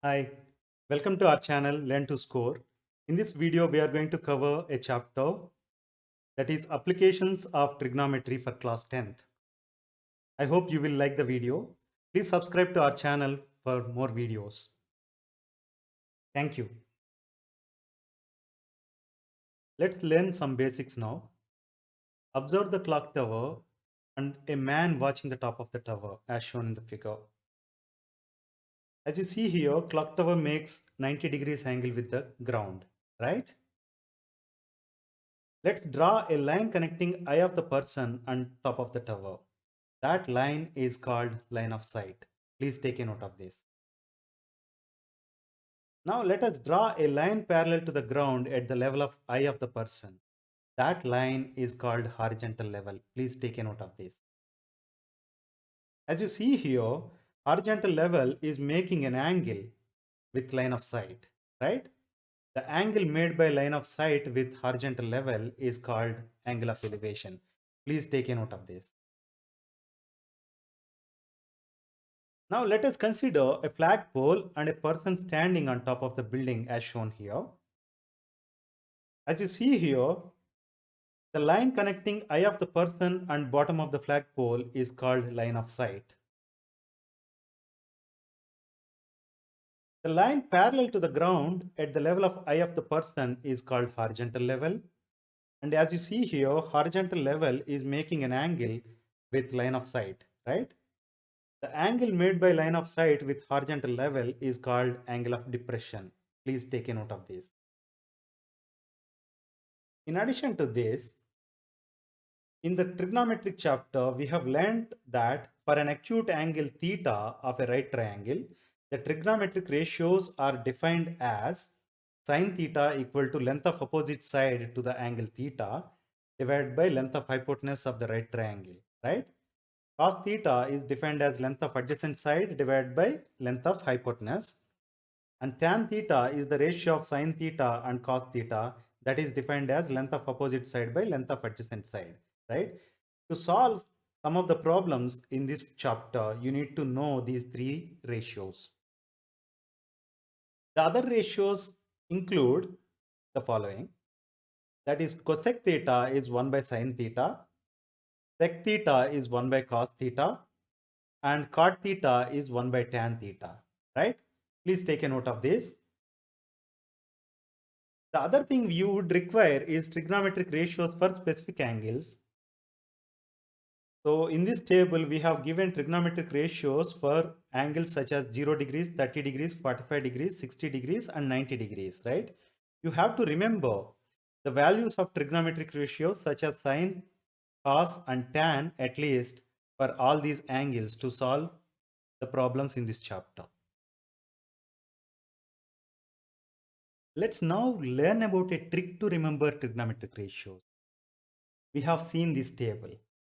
Hi, welcome to our channel Learn to Score. In this video, we are going to cover a chapter that is Applications of Trigonometry for class 10th. I hope you will like the video. Please subscribe to our channel for more videos. Thank you. Let's learn some basics now. Observe the clock tower and a man watching the top of the tower as shown in the figure. As you see here, clock tower makes 90 degrees angle with the ground, right? Let's draw a line connecting eye of the person and top of the tower. That line is called line of sight. Please take a note of this. Now let us draw a line parallel to the ground at the level of eye of the person. That line is called horizontal level. Please take a note of this. As you see here, horizontal level is making an angle with line of sight, right? The angle made by line of sight with horizontal level is called angle of elevation. Please take a note of this. Now let us consider a flagpole and a person standing on top of the building as shown here. As you see here, the line connecting eye of the person and bottom of the flagpole is called line of sight. The line parallel to the ground at the level of eye of the person is called horizontal level. And as you see here, horizontal level is making an angle with line of sight, right? The angle made by line of sight with horizontal level is called angle of depression. Please take a note of this. In addition to this, in the trigonometric chapter, we have learned that for an acute angle theta of a right triangle, the trigonometric ratios are defined as sine theta equal to length of opposite side to the angle theta divided by length of hypotenuse of the right triangle, right? Cos theta is defined as length of adjacent side divided by length of hypotenuse. And tan theta is the ratio of sine theta and cos theta, that is defined as length of opposite side by length of adjacent side, right? To solve some of the problems in this chapter, you need to know these three ratios. The other ratios include the following. That is cosec theta is 1 by sine theta, sec theta is 1 by cos theta, and cot theta is 1 by tan theta, right? Please take a note of this. The other thing you would require is trigonometric ratios for specific angles. So in this table, we have given trigonometric ratios for angles such as 0 degrees, 30 degrees, 45 degrees, 60 degrees, and 90 degrees, right? You have to remember the values of trigonometric ratios such as sine, cos, and tan at least for all these angles to solve the problems in this chapter. Let's now learn about a trick to remember trigonometric ratios. We have seen this table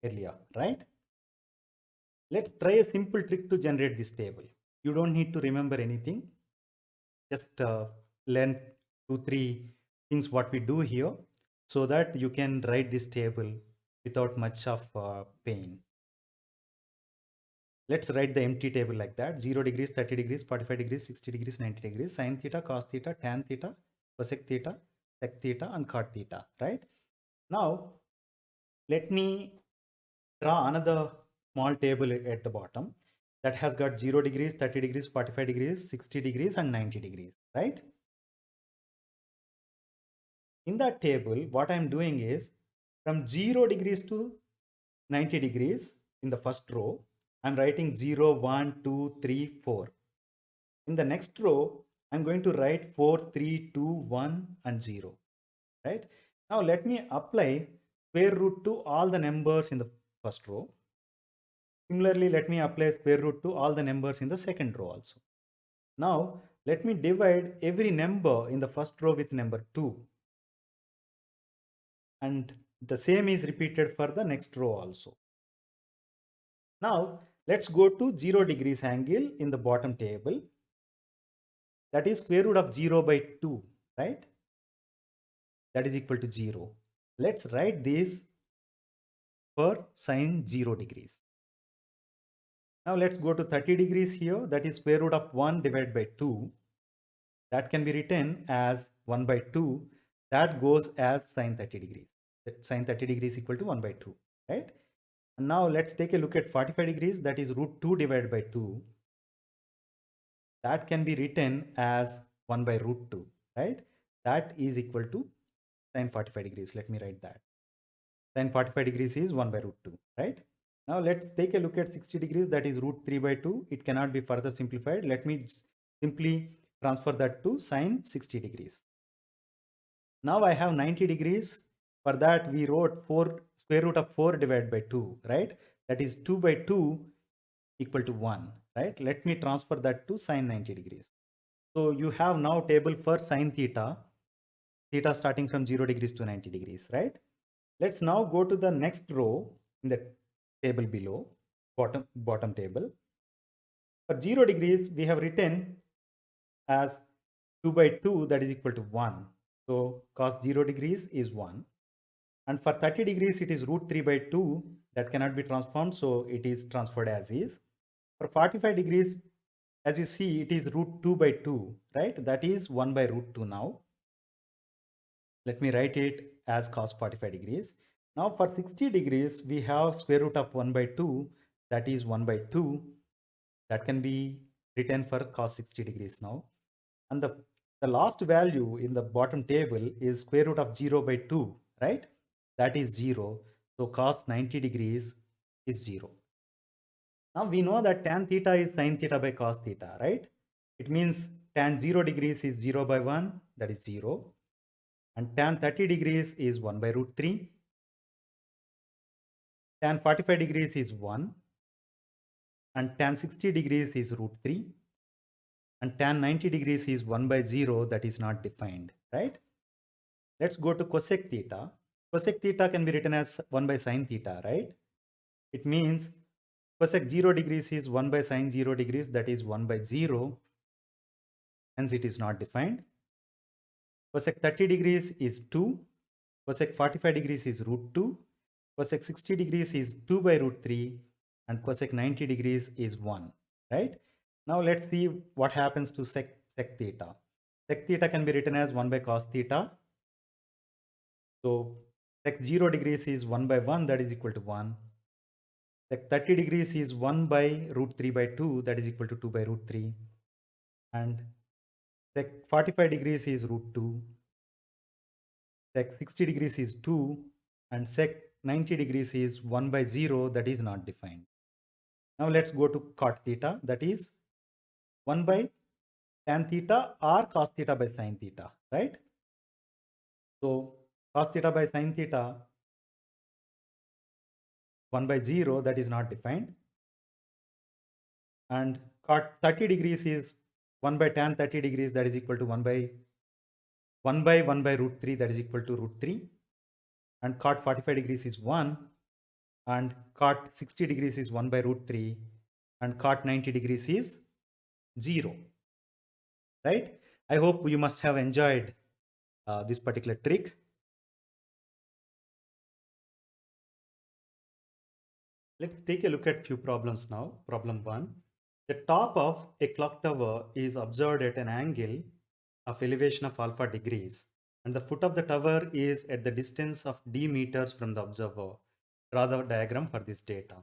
earlier, right? Let's try a simple trick to generate this table. You don't need to remember anything. Just learn 2-3 things what we do here so that you can write this table without much of pain. Let's write the empty table like that. 0 degrees, 30 degrees, 45 degrees, 60 degrees, 90 degrees, sine theta, cos theta, tan theta, cosec theta, sec theta, and cot theta, right? Now, let me draw another small table at the bottom that has got 0 degrees, 30 degrees, 45 degrees, 60 degrees, and 90 degrees, right? In that table, what I'm doing is from 0 degrees to 90 degrees in the first row, I'm writing 0, 1, 2, 3, 4. In the next row, I'm going to write 4, 3, 2, 1, and 0, right? Now let me apply square root to all the numbers in the first row. Similarly, let me apply square root to all the numbers in the second row also. Now, let me divide every number in the first row with number 2. And the same is repeated for the next row also. Now, let's go to 0 degrees angle in the bottom table. That is square root of 0 by 2, right? That is equal to 0. Let's write this for sine 0 degrees. Now let's go to 30 degrees here. That is square root of 1 divided by 2. That can be written as 1 by 2. That goes as sine 30 degrees. That sine 30 degrees equal to 1 by 2, right? And now let's take a look at 45 degrees. That is root 2 divided by 2. That can be written as 1 by root 2, right? That is equal to sine 45 degrees. Let me write that. Sine 45 degrees is 1 by root 2, right? Now let's take a look at 60 degrees. That is root 3 by 2. It cannot be further simplified. Let me simply transfer that to sine 60 degrees. Now I have 90 degrees. For that we wrote 4 square root of 4 divided by 2, right? That is 2 by 2 equal to 1, right? Let me transfer that to sine 90 degrees. So you have now table for sine theta, theta starting from 0 degrees to 90 degrees, right? Let's now go to the next row in the table below, bottom table. For 0 degrees, we have written as 2 by 2, that is equal to 1. So cos 0 degrees is 1. And for 30 degrees, it is root 3 by 2. That cannot be transformed, so it is transferred as is. For 45 degrees, as you see, it is root 2 by 2, right? That is 1 by root 2 now. Let me write it as cos 45 degrees. Now for 60 degrees, we have square root of 1 by 2, that is 1 by 2. That can be written for cos 60 degrees now. And the last value in the bottom table is square root of 0 by 2, right? That is 0. So cos 90 degrees is 0. Now we know that tan theta is sin theta by cos theta, right? It means tan 0 degrees is 0 by 1, that is 0. And tan 30 degrees is 1 by root 3. Tan 45 degrees is 1. And tan 60 degrees is root 3. And tan 90 degrees is 1 by 0, that is not defined, right? Let's go to cosec theta. Cosec theta can be written as 1 by sin theta, right? It means cosec 0 degrees is 1 by sin 0 degrees, that is 1 by 0. Hence it is not defined. Cosec 30 degrees is 2. Cosec 45 degrees is root 2. Cosec 60 degrees is 2 by root 3. And cosec 90 degrees is 1, right? Now let's see what happens to sec theta. Sec theta can be written as 1 by cos theta. So sec 0 degrees is 1 by 1, that is equal to 1. Sec 30 degrees is 1 by root 3 by 2, that is equal to 2 by root 3. And sec 45 degrees is root 2. Sec 60 degrees is 2. And sec 90 degrees is 1 by 0, that is not defined. Now let's go to cot theta, that is 1 by tan theta or cos theta by sin theta, right? So cos theta by sin theta, 1 by 0, that is not defined. And cot 30 degrees is 1 by tan 30 degrees, that is equal to 1 by 1 by root 3, that is equal to root 3. And cot 45 degrees is 1. And cot 60 degrees is 1 by root 3. And cot 90 degrees is 0, right? I hope you must have enjoyed this particular trick. Let's take a look at few problems now. Problem 1. The top of a clock tower is observed at an angle of elevation of alpha degrees, and the foot of the tower is at the distance of d meters from the observer. Draw the diagram for this data.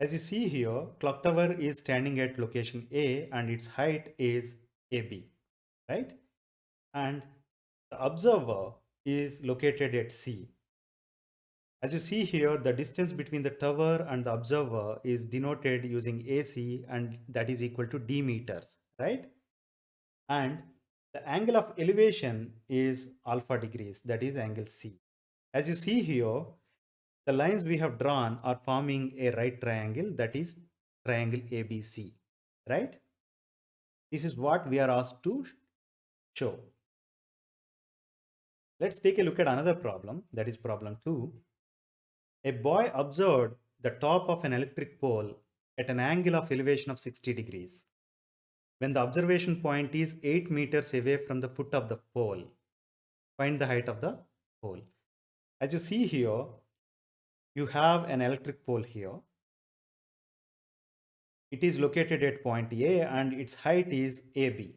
As you see here, clock tower is standing at location A and its height is AB, right? And the observer is located at C. As you see here, the distance between the tower and the observer is denoted using AC, and that is equal to d meters, right? And the angle of elevation is alpha degrees, that is angle C. As you see here, the lines we have drawn are forming a right triangle, that is triangle ABC, right? This is what we are asked to show. Let's take a look at another problem, that is problem 2. A boy observed the top of an electric pole at an angle of elevation of 60 degrees. When the observation point is 8 meters away from the foot of the pole, find the height of the pole. As you see here, you have an electric pole here. It is located at point A and its height is AB.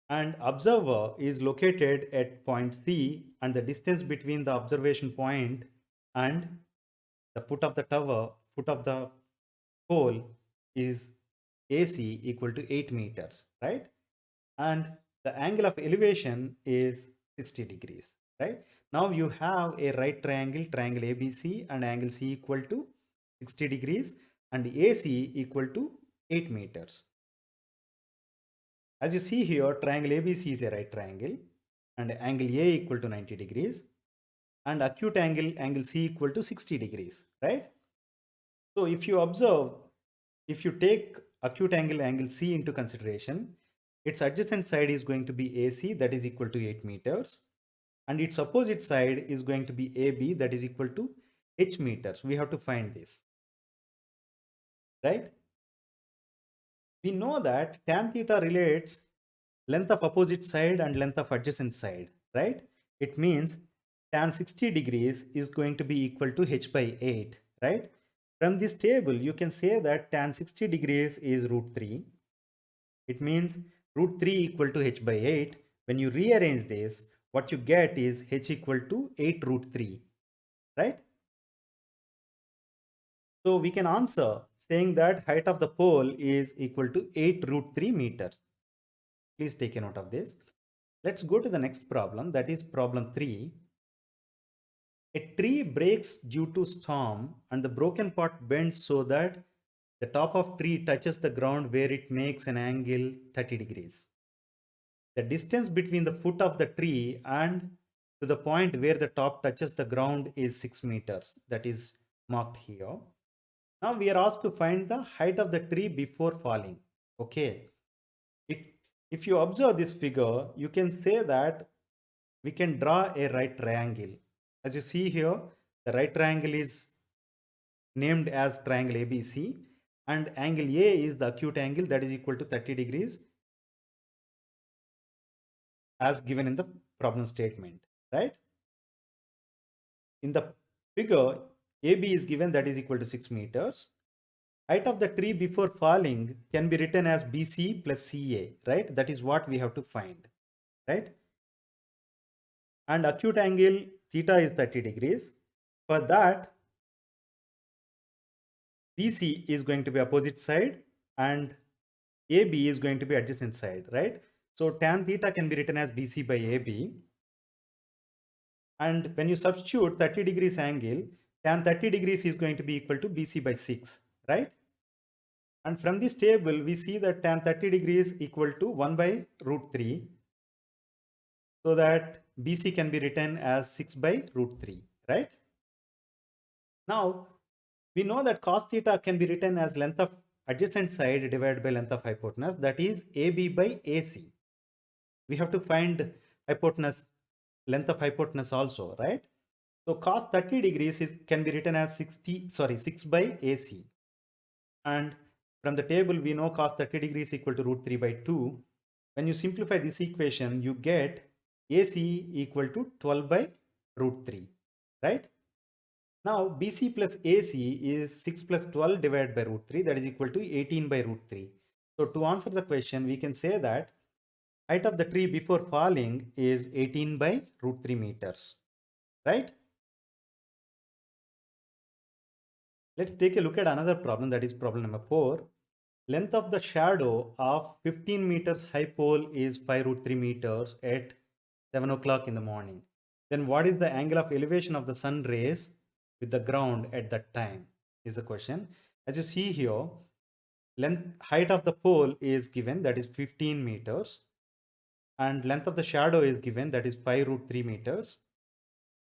And observer is located at point C, and the distance between the observation point and the foot of the tower, foot of the pole is AC equal to 8 meters, right? And the angle of elevation is 60 degrees, right? Now you have a right triangle, triangle ABC, and angle C equal to 60 degrees and AC equal to 8 meters. As you see here, triangle ABC is a right triangle and angle A equal to 90 degrees and acute angle, angle C equal to 60 degrees, right? So if you observe, if you take acute angle, angle C into consideration, its adjacent side is going to be AC, that is equal to 8 meters. And its opposite side is going to be AB, that is equal to H meters. We have to find this, right? We know that tan theta relates length of opposite side and length of adjacent side, right? It means tan 60 degrees is going to be equal to H by 8, right? From this table, you can say that tan 60 degrees is root 3. It means root 3 equal to H by 8. When you rearrange this, what you get is H equal to 8 root 3, right? So we can answer saying that height of the pole is equal to 8 root 3 meters. Please take a note of this. Let's go to the next problem, that is problem 3. A tree breaks due to storm and the broken part bends so that the top of tree touches the ground where it makes an angle 30 degrees. The distance between the foot of the tree and to the point where the top touches the ground is 6 meters. That is marked here. Now we are asked to find the height of the tree before falling. Okay. If you observe this figure, you can say that we can draw a right triangle. As you see here, the right triangle is named as triangle ABC and angle A is the acute angle, that is equal to 30 degrees as given in the problem statement, right? In the figure, AB is given, that is equal to 6 meters. Height of the tree before falling can be written as BC plus CA, right? That is what we have to find, right? And acute angle theta is 30 degrees. For that, BC is going to be opposite side and AB is going to be adjacent side, right? So tan theta can be written as BC by AB. And when you substitute 30 degrees angle, tan 30 degrees is going to be equal to BC by 6, right? And from this table, we see that tan 30 degrees equal to 1 by root 3. So that BC can be written as 6 by root 3, right? Now, we know that cos theta can be written as length of adjacent side divided by length of hypotenuse, that is AB by AC. We have to find hypotenuse, length of hypotenuse also, right? So cos 30 degrees can be written as 6 by AC. And from the table, we know cos 30 degrees equal to root 3 by 2. When you simplify this equation, you get AC equal to 12 by root 3, right? Now, BC plus AC is 6 plus 12 divided by root 3, that is equal to 18 by root 3. So to answer the question, we can say that height of the tree before falling is 18 by root 3 meters, right? Let's take a look at another problem, that is problem number 4. Length of the shadow of 15 meters high pole is 5 root 3 meters at 7 o'clock in the morning. Then what is the angle of elevation of the sun rays with the ground at that time is the question. As you see here, height of the pole is given, that is 15 meters, and length of the shadow is given, that is 5 root 3 meters,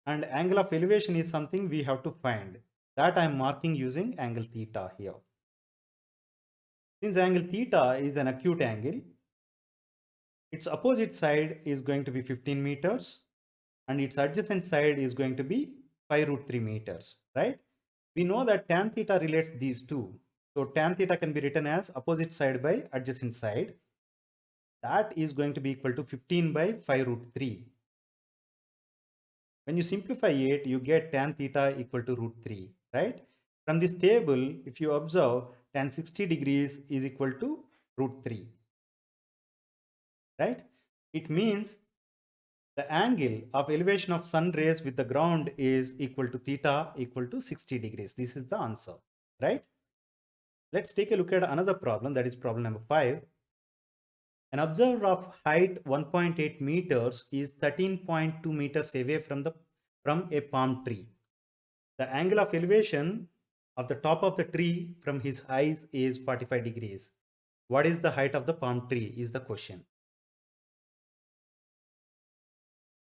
and angle of elevation is something we have to find, that I am marking using angle theta here. Since angle theta is an acute angle, its opposite side is going to be 15 meters and its adjacent side is going to be 5 root 3 meters, right? We know that tan theta relates these two. So tan theta can be written as opposite side by adjacent side. That is going to be equal to 15 by 5 root 3. When you simplify it, you get tan theta equal to root 3, right? From this table, if you observe, tan 60 degrees is equal to root 3, right? It means the angle of elevation of sun rays with the ground is equal to theta equal to 60 degrees. This is the answer, right? Let's take a look at another problem, that is problem number 5. An observer of height 1.8 meters is 13.2 meters away from a palm tree. The angle of elevation of the top of the tree from his eyes is 45 degrees. What is the height of the palm tree is the question.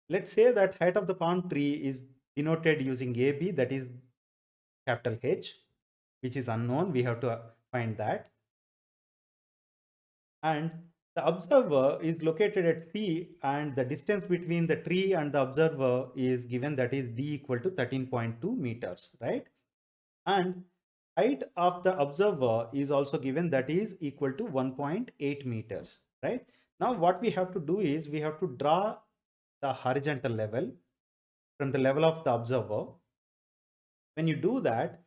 Let's say that height of the palm tree is denoted using AB, that is capital H, which is unknown. We have to find that. And the observer is located at C, and the distance between the tree and the observer is given, that is D equal to 13.2 meters, right? And height of the observer is also given, that is equal to 1.8 meters, right? Now what we have to do is we have to draw the horizontal level from the level of the observer. When you do that,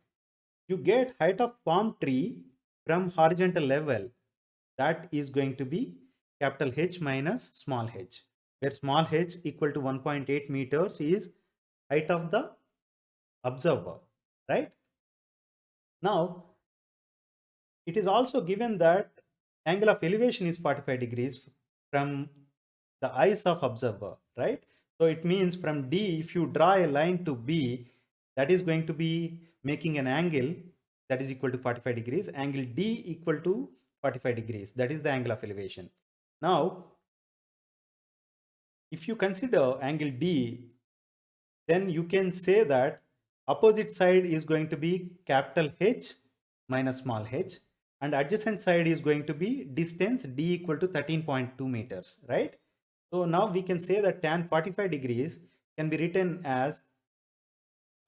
you get height of palm tree from horizontal level, that is going to be capital H minus small h, where small h equal to 1.8 meters is height of the observer, right? Now it is also given that angle of elevation is 45 degrees from the eyes of observer, right? So it means from D, if you draw a line to B, that is going to be making an angle that is equal to 45 degrees. Angle D equal to 45 degrees. That is the angle of elevation. Now, if you consider angle D, then you can say that opposite side is going to be capital H minus small h, and adjacent side is going to be distance D equal to 13.2 meters, right? So now we can say that tan 45 degrees can be written as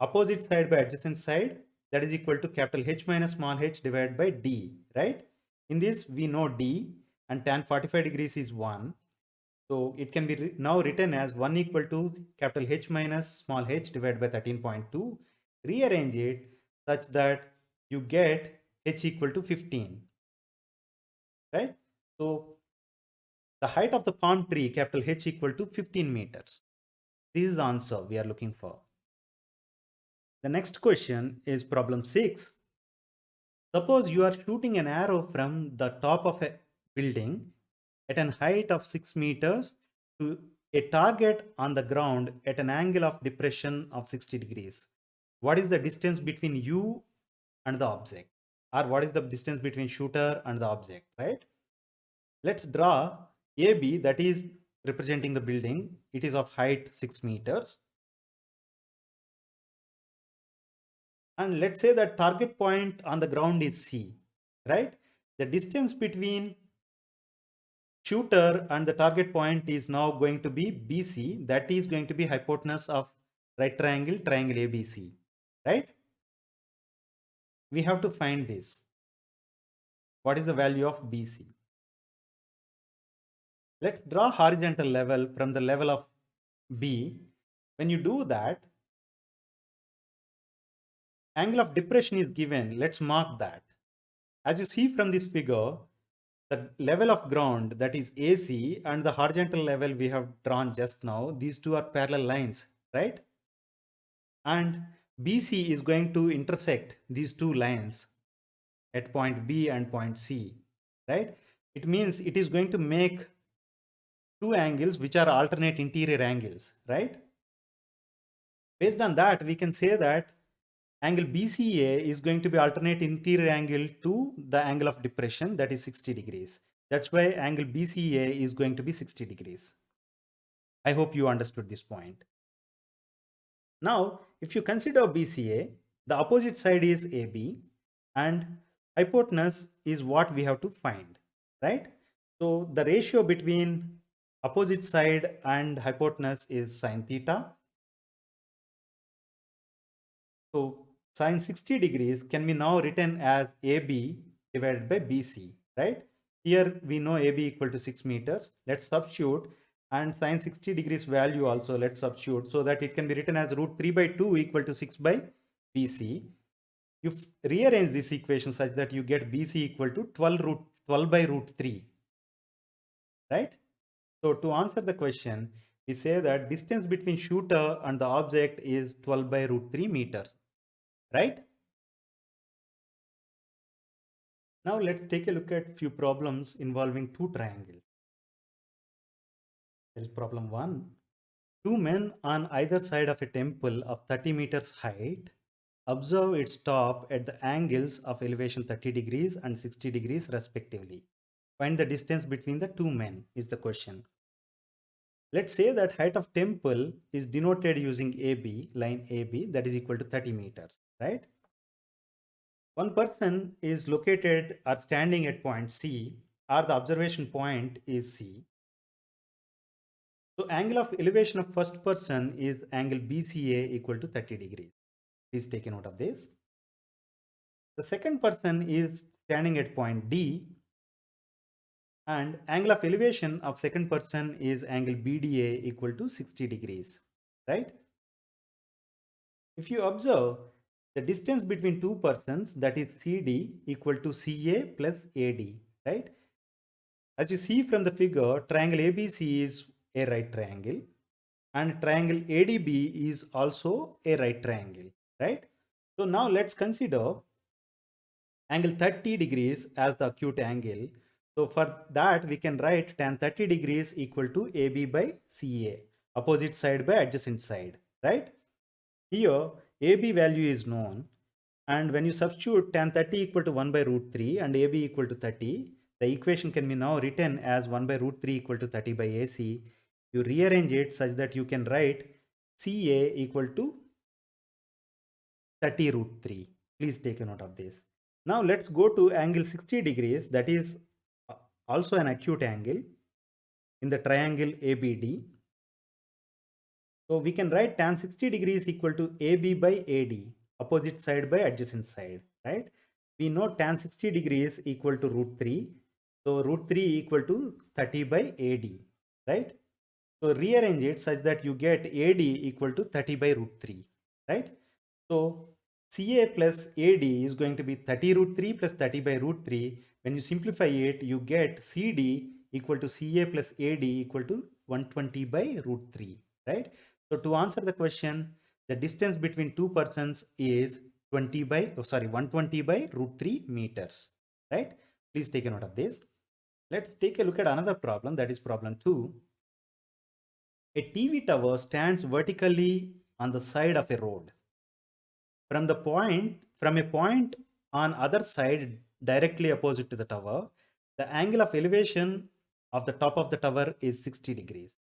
opposite side by adjacent side, that is equal to capital H minus small h divided by D, right? In this we know D, and tan 45 degrees is 1. So it can be now written as 1 equal to capital H minus small h divided by 13.2. Rearrange it such that you get h equal to 15, right? So the height of the palm tree, capital H equal to 15 meters. This is the answer we are looking for. The next question is problem 6. Suppose you are shooting an arrow from the top of a building at an height of 6 meters to a target on the ground at an angle of depression of 60 degrees. What is the distance between you and the object? Or what is the distance between shooter and the object, right? Let's draw AB, that is representing the building. It is of height 6 meters. And let's say that target point on the ground is C, right? The distance between shooter and the target point is now going to be BC, that is going to be hypotenuse of right triangle, triangle ABC, right? We have to find this. What is the value of BC? Let's draw horizontal level from the level of B. When you do that, angle of depression is given. Let's mark that. As you see from this figure, the level of ground, that is AC, and the horizontal level we have drawn just now, these two are parallel lines, right? And BC is going to intersect these two lines at point B and point C, right? It means it is going to make two angles which are alternate interior angles, right? Based on that, we can say that angle BCA is going to be alternate interior angle to the angle of depression, that is 60 degrees. That's why angle BCA is going to be 60 degrees. I hope you understood this point. Now, if you consider BCA, the opposite side is AB, and hypotenuse is what we have to find, right? So the ratio between opposite side and hypotenuse is sine theta. So sine 60 degrees can be now written as AB divided by BC, right? Here we know AB equal to 6 meters. Let's substitute, and sine 60 degrees value also let's substitute, so that it can be written as root 3 by 2 equal to 6 by BC. you rearrange this equation such that you get BC equal to 12 by root 3, right? So to answer the question, we say that distance between shooter and the object is 12 by root 3 meters, right? Now let's take a look at few problems involving two triangles. There is problem 1. Two men on either side of a temple of 30 meters height observe its top at the angles of elevation 30 degrees and 60 degrees respectively. Find the distance between the two men is the question. Let's say that height of temple is denoted using AB, line AB, that is equal to 30 meters, right? One person is located or standing at point C, or the observation point is C. So angle of elevation of first person is angle BCA equal to 30 degrees. Please take a note of this. The second person is standing at point D, and angle of elevation of second person is angle BDA equal to 60 degrees, right? If you observe the distance between two persons, that is CD equal to CA plus AD, right? As you see from the figure, triangle ABC is a right triangle and triangle ADB is also a right triangle, right? So now let's consider angle 30 degrees as the acute angle. So for that, we can write tan 30 degrees equal to AB by CA, opposite side by adjacent side, right? Here, AB value is known, and when you substitute tan 30 equal to 1 by root 3 and AB equal to 30, the equation can be now written as 1 by root 3 equal to 30 by AC. You rearrange it such that you can write CA equal to 30 root 3. Please take a note of this. Now let's go to angle 60 degrees, that is also an acute angle in the triangle ABD. So we can write tan 60 degrees equal to AB by AD, opposite side by adjacent side, right? We know tan 60 degrees equal to root 3. So root 3 equal to 30 by AD, right? So rearrange it such that you get AD equal to 30 by root 3, right? So CA plus AD is going to be 30 root 3 plus 30 by root 3. When you simplify it, you get CD equal to CA plus AD equal to 120 by root 3, right? So to answer the question, the distance between two persons is 120 by root 3 meters, right? Please take a note of this. Let's take a look at another problem, that is problem 2. A TV tower stands vertically on the side of a road. From a point on other side directly opposite to the tower, the angle of elevation of the top of the tower is 60 degrees.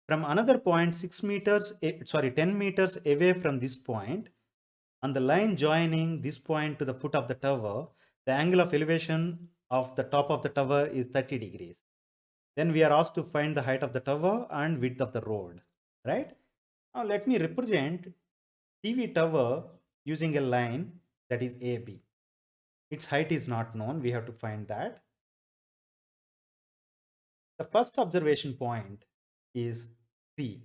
From another point 10 meters away from this point, on the line joining this point to the foot of the tower, the angle of elevation of the top of the tower is 30 degrees. Then we are asked to find the height of the tower and width of the road, right? Now let me represent TV tower using a line that is AB. Its height is not known, we have to find that. The first observation point is C.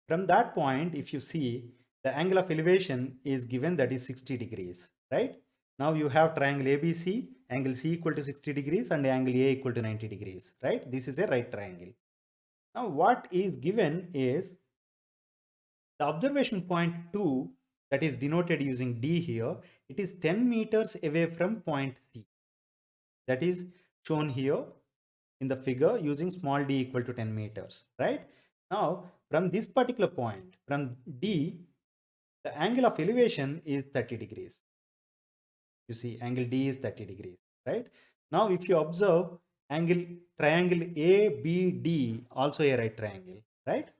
From that point, if you see, the angle of elevation is given, that is 60 degrees, right? Now you have triangle ABC, angle C equal to 60 degrees and angle A equal to 90 degrees, right? This is a right triangle. Now what is given is the observation point 2, that is denoted using D here. It is 10 meters away from point C. That is shown here in the figure using small d equal to 10 meters, right? Now, from this particular point, from D, the angle of elevation is 30 degrees. You see, angle D is 30 degrees, right? Now, if you observe triangle ABD, also a right triangle, right?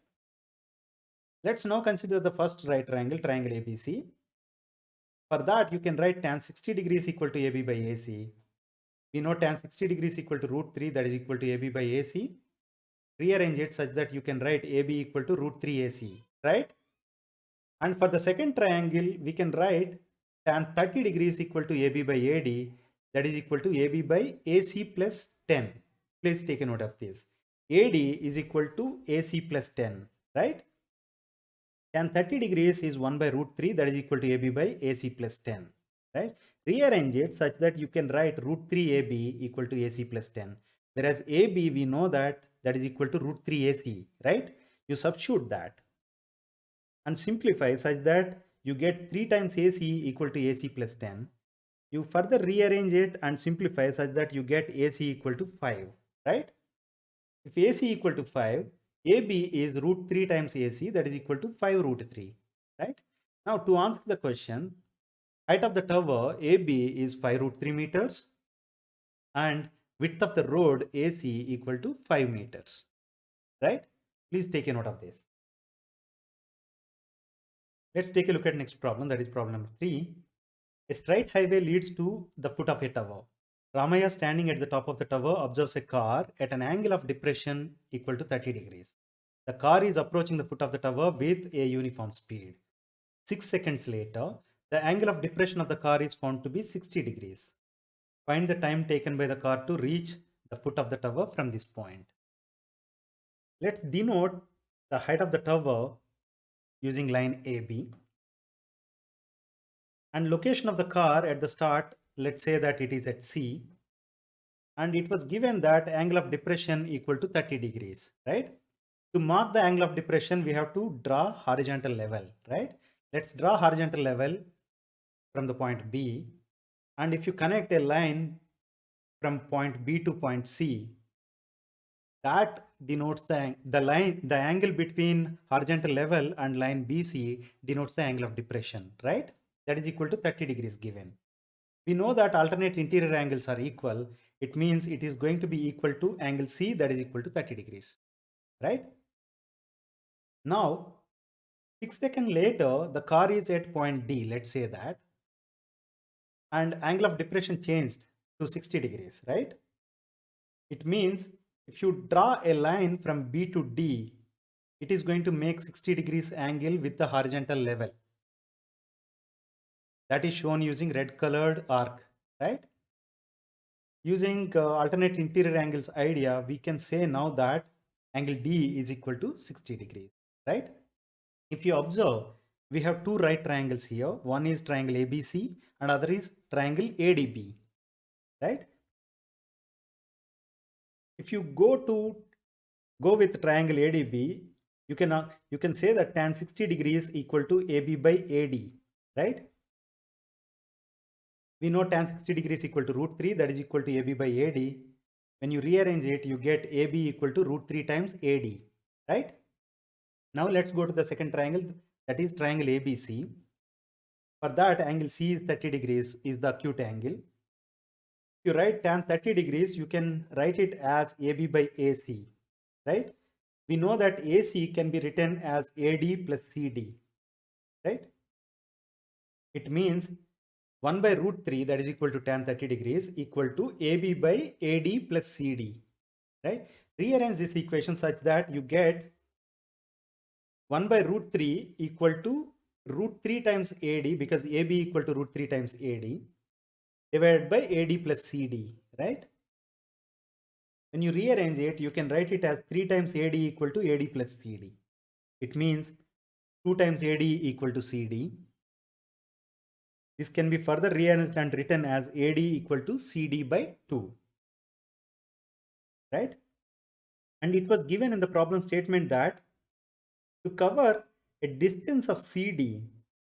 Let's now consider the first right triangle, triangle ABC. For that, you can write tan 60 degrees equal to AB by AC. We know tan 60 degrees equal to root 3, that is equal to AB by AC. Rearrange it such that you can write AB equal to root 3 AC, right? And for the second triangle, we can write tan 30 degrees equal to AB by AD, that is equal to AB by AC plus 10. Please take a note of this. AD is equal to AC plus 10, right? tan 30 degrees is 1 by root 3, that is equal to AB by AC plus 10, right? Rearrange it such that you can write root 3 AB equal to AC plus 10. Whereas AB, we know that is equal to root 3 AC, right? You substitute that and simplify such that you get 3 times AC equal to AC plus 10. You further rearrange it and simplify such that you get AC equal to 5, right? If AC equal to 5, AB is root 3 times AC, that is equal to 5 root 3, right? Now to answer the question, height of the tower AB is 5 root 3 meters and width of the road AC equal to 5 meters, right? Please take a note of this. Let's take a look at next problem, that is problem number 3. A straight highway leads to the foot of a tower. Ramaya, standing at the top of the tower, observes a car at an angle of depression equal to 30 degrees. The car is approaching the foot of the tower with a uniform speed. 6 seconds later, the angle of depression of the car is found to be 60 degrees. Find the time taken by the car to reach the foot of the tower from this point. Let's denote the height of the tower using line AB. And location of the car at the start, let's say that it is at C. And it was given that angle of depression equal to 30 degrees, right? To mark the angle of depression, we have to draw horizontal level, right? Let's draw horizontal level from the point B. And if you connect a line from point B to point C, that denotes the angle between horizontal level and line BC denotes the angle of depression, right? That is equal to 30 degrees given. We know that alternate interior angles are equal. It means it is going to be equal to angle C, that is equal to 30 degrees, right? Now, 6 seconds later, the car is at point D, let's say that, and angle of depression changed to 60 degrees, right? It means if you draw a line from B to D, it is going to make 60 degrees angle with the horizontal level. That is shown using red colored arc, right? Using alternate interior angles idea, we can say now that angle D is equal to 60 degrees, right? If you observe, we have two right triangles here. One is triangle ABC and other is triangle ADB, right? If you go with triangle ADB, you can say that tan 60 degrees equal to AB by AD, right? We know tan 60 degrees equal to root 3, that is equal to AB by AD. When you rearrange it, you get AB equal to root 3 times AD, right? Now let's go to the second triangle, that is triangle ABC. For that, angle C is 30 degrees is the acute angle. If you write tan 30 degrees, you can write it as AB by AC, right? We know that AC can be written as AD plus CD, right? It means 1 by root 3, that is equal to tan 30 degrees, equal to AB by AD plus CD, right? Rearrange this equation such that you get 1 by root 3 equal to root 3 times AD, because AB equal to root 3 times AD, divided by AD plus CD, right? When you rearrange it, you can write it as 3 times AD equal to AD plus CD. It means 2 times AD equal to CD. This can be further rearranged and written as AD equal to CD by 2, right? And it was given in the problem statement that to cover a distance of CD,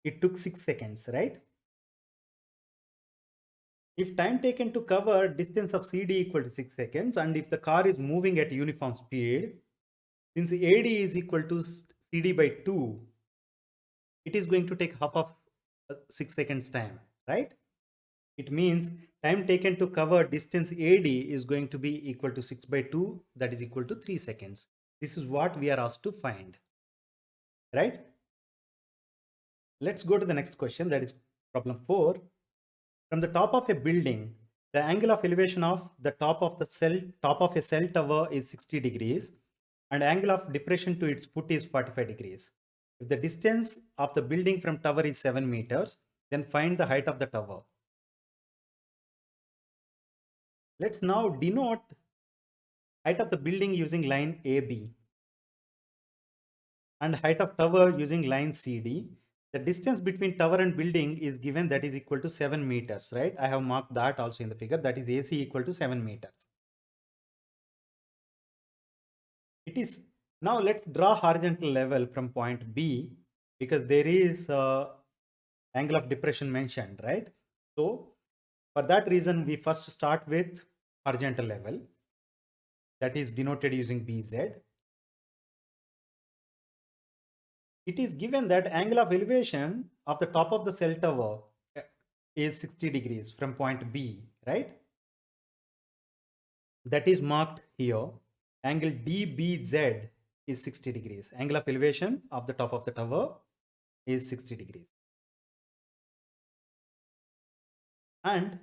it took 6 seconds, right? If time taken to cover distance of CD equal to 6 seconds, and if the car is moving at uniform speed, since AD is equal to CD by 2, it is going to take half of 6 seconds time, right? It means time taken to cover distance AD is going to be equal to 6 by 2, that is equal to 3 seconds. This is what we are asked to find, right? Let's go to the next question, that is problem 4. From the top of a building, the angle of elevation of the top of a cell tower is 60 degrees and angle of depression to its foot is 45 degrees. If the distance of the building from tower is 7 meters, then find the height of the tower. Let's now denote height of the building using line AB. and height of tower using line CD. The distance between tower and building is given, that is equal to 7 meters, right? I have marked that also in the figure, that is AC equal to 7 meters. It is, now let's draw horizontal level from point B, because there is angle of depression mentioned, right? So for that reason, we first start with horizontal level, that is denoted using BZ. It is given that angle of elevation of the top of the cell tower is 60 degrees from point B, right? That is marked here. Angle DBZ is 60 degrees. Angle of elevation of the top of the tower is 60 degrees. And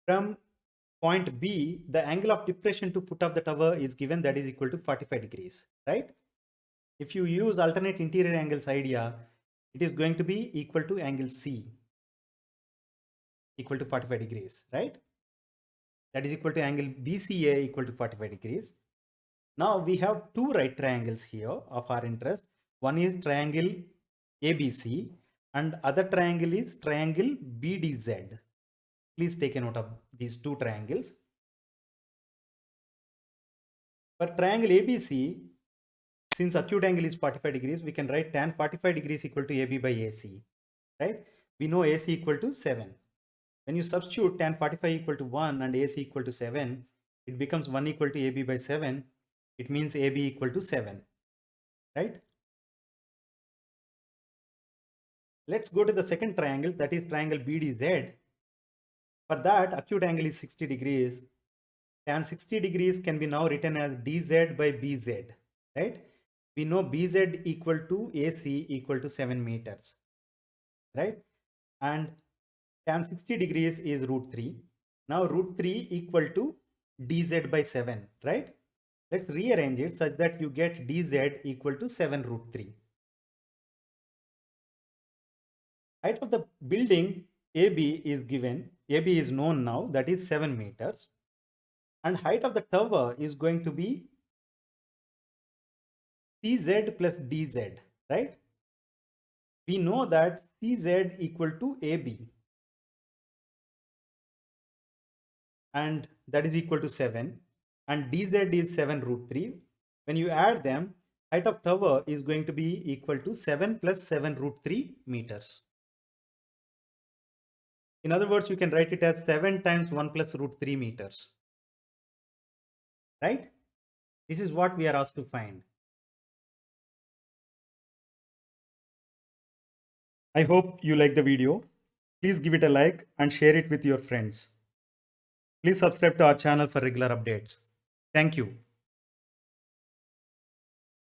from point B, the angle of depression to foot of the tower is given, that is equal to 45 degrees, right? If you use alternate interior angles idea, it is going to be equal to angle C, equal to 45 degrees, right? That is equal to angle BCA equal to 45 degrees. Now we have two right triangles here of our interest. One is triangle ABC and other triangle is triangle BDZ. Please take a note of these two triangles. For triangle ABC, since acute angle is 45 degrees, we can write tan 45 degrees equal to AB by AC, right? We know AC equal to 7. When you substitute tan 45 equal to 1 and AC equal to 7, it becomes 1 equal to AB by 7. It means AB equal to 7, right? Let's go to the second triangle, that is triangle BDZ. For that, acute angle is 60 degrees. Tan 60 degrees can be now written as DZ by BZ, right? We know BZ equal to AC equal to 7 meters, right? And tan 60 degrees is root 3. Now root 3 equal to DZ by 7, right? Let's rearrange it such that you get DZ equal to 7 root 3. Height of the building AB is given, AB is known now, that is 7 meters. And height of the tower is going to be CZ plus DZ, right? We know that CZ equal to AB and that is equal to 7 and DZ is 7 root 3. When you add them, height of tower is going to be equal to 7 plus 7 root 3 meters. In other words, you can write it as 7 times 1 plus root 3 meters, right? This is what we are asked to find. I hope you like the video. Please give it a like and share it with your friends. Please subscribe to our channel for regular updates. Thank you.